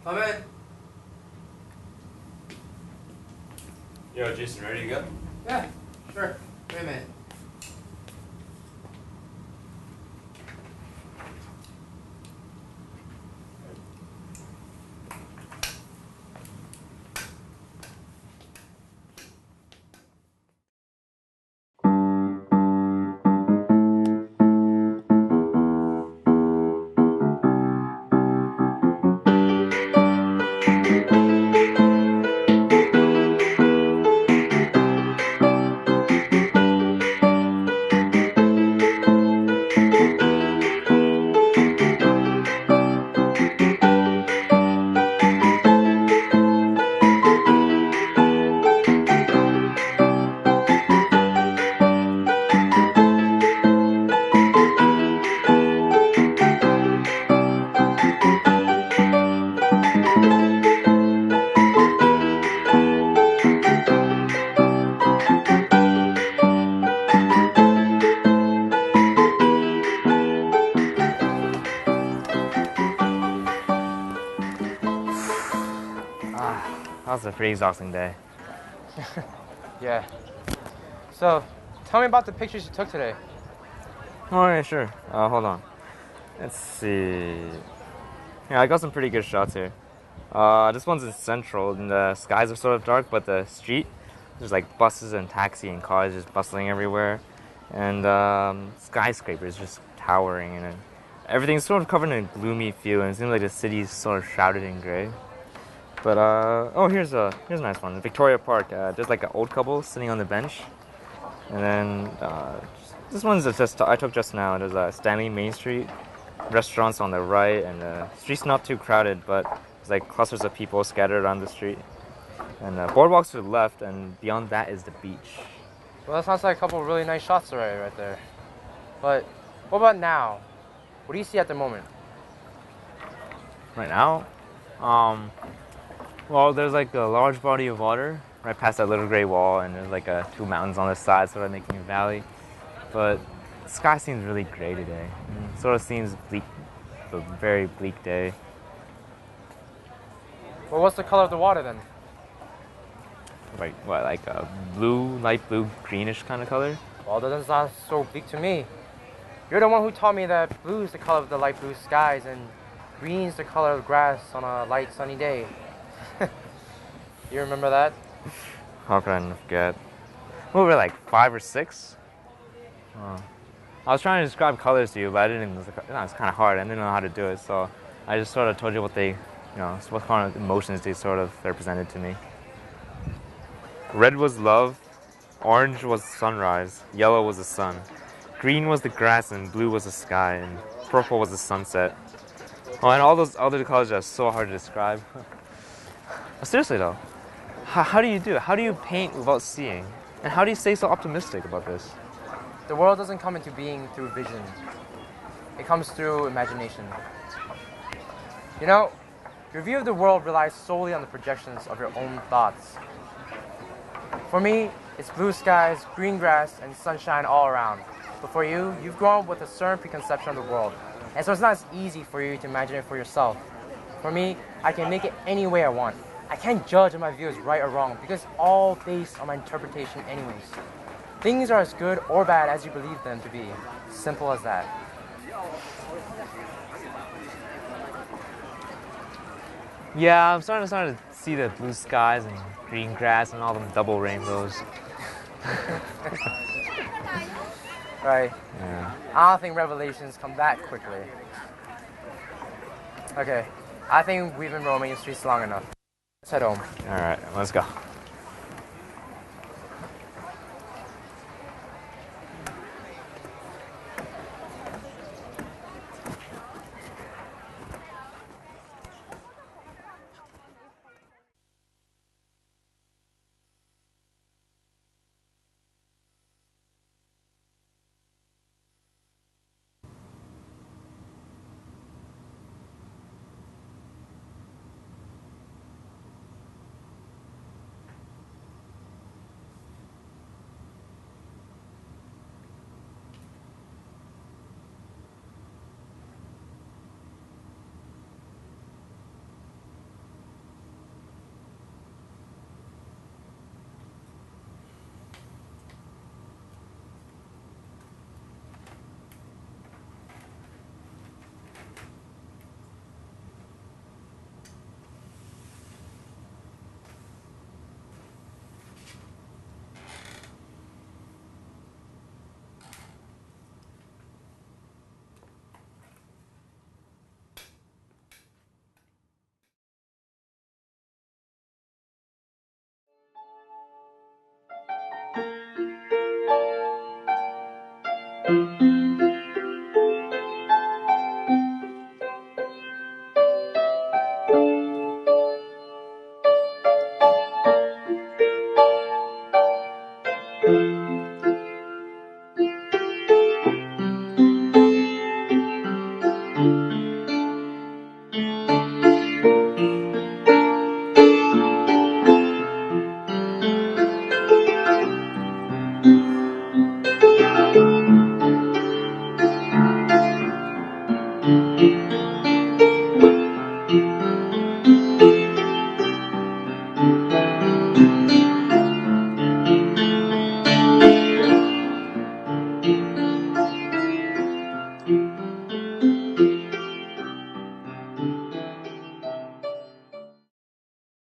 Come in. Yo, Jason, ready to go? Yeah, sure. Wait a minute. That was a pretty exhausting day. Yeah. So, tell me about the pictures you took today. Oh, yeah, sure. Hold on. Let's see. Yeah, I got some pretty good shots here. This one's in Central, and the skies are sort of dark, but the street, there's like buses and taxi and cars just bustling everywhere. And skyscrapers just towering, and everything's sort of covered in a gloomy feel, and it seems like the city's sort of shrouded in gray. But oh, here's a nice one. Victoria Park. There's like an old couple sitting on the bench, and then this one's just I took just now. There's Stanley Main Street, restaurants on the right, and the street's not too crowded, but there's like clusters of people scattered around the street, and boardwalks to the left, and beyond that is the beach. Well, that sounds like a couple of really nice shots already right there. But what about now? What do you see at the moment? Right now, well, there's like a large body of water right past that little gray wall, and there's like two mountains on the side, sort of making a valley. But the sky seems really gray today. It sort of seems bleak, a very bleak day. Well, what's the color of the water then? Like what, like a blue, light blue, greenish kind of color? Well, that doesn't sound so bleak to me. You're the one who taught me that blue is the color of the light blue skies and green is the color of the grass on a light sunny day. You remember that? How could I forget? We were like 5 or 6. I was trying to describe colors to you, but I didn't. It's kind of hard. I didn't know how to do it, so I just sort of told you what what kind of emotions they sort of represented to me. Red was love, orange was sunrise, yellow was the sun, green was the grass, and blue was the sky, and purple was the sunset. Oh, and all those other colors are so hard to describe. Seriously though, how do you do it? How do you paint without seeing? And how do you stay so optimistic about this? The world doesn't come into being through vision. It comes through imagination. You know, your view of the world relies solely on the projections of your own thoughts. For me, it's blue skies, green grass, and sunshine all around. But for you, you've grown up with a certain preconception of the world. And so it's not as easy for you to imagine it for yourself. For me, I can make it any way I want. I can't judge if my view is right or wrong because it's all based on my interpretation anyways. Things are as good or bad as you believe them to be. Simple as that. Yeah, I'm starting to see the blue skies and green grass and all them double rainbows. Right. Yeah. I don't think revelations come that quickly. Okay, I think we've been roaming the streets long enough. Let's head home. All right, let's go.